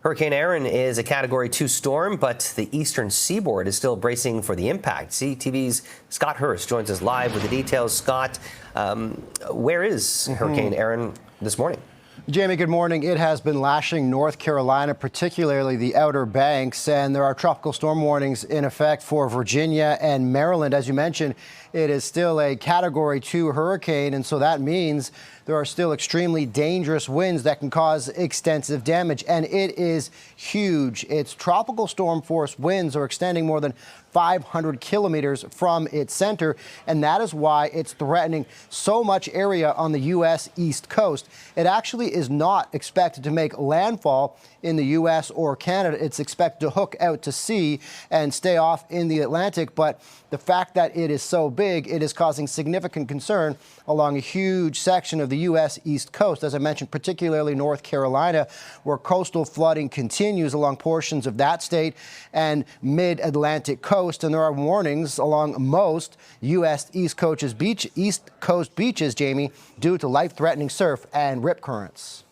Hurricane Erin is a Category 2 storm, but the eastern seaboard is still bracing for the impact. CTV's Scott Hurst joins us live with the details. Scott, where is Hurricane Erin this morning? Jamie, good morning. It has been lashing North Carolina, particularly the Outer Banks, and there are tropical storm warnings in effect for Virginia and Maryland. As you mentioned, it is still a Category 2 hurricane, and so that means there are still extremely dangerous winds that can cause extensive damage, and it is huge. Its tropical storm force winds are extending more than 500 kilometers from its center, and that is why it's threatening so much area on the U.S. East Coast. It actually is not expected to make landfall in the U.S. or Canada. It's expected to hook out to sea and stay off in the Atlantic, but the fact that it is so big, it is causing significant concern along a huge section of the U.S. East Coast. As I mentioned, particularly North Carolina, where coastal flooding continues along portions of that state and mid-Atlantic coast. And there are warnings along most U.S. East Coast beaches, Jamie, due to life-threatening surf and rip currents.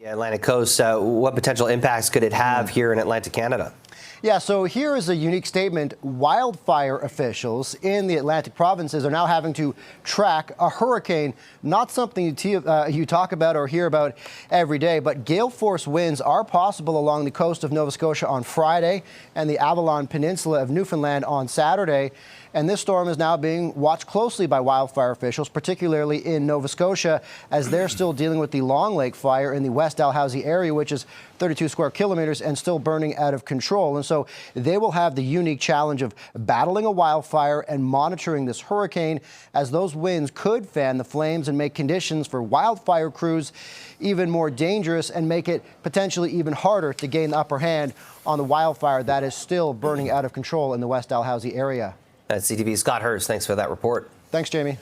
Yeah, Atlantic coast, what potential impacts could it have here in Atlantic Canada? Yeah, so here is a unique statement. Wildfire officials in the Atlantic provinces are now having to track a hurricane, not something you talk about or hear about every day, but gale force winds are possible along the coast of Nova Scotia on Friday and the Avalon Peninsula of Newfoundland on Saturday. And this storm is now being watched closely by wildfire officials, particularly in Nova Scotia, as they're still dealing with the Long Lake fire in the West Dalhousie area, which is 32 square kilometers and still burning out of control. And so they will have the unique challenge of battling a wildfire and monitoring this hurricane, as those winds could fan the flames and make conditions for wildfire crews even more dangerous and make it potentially even harder to gain the upper hand on the wildfire that is still burning out of control in the West Dalhousie area. That's CTV's Scott Hurst. Thanks for that report. Thanks, Jamie.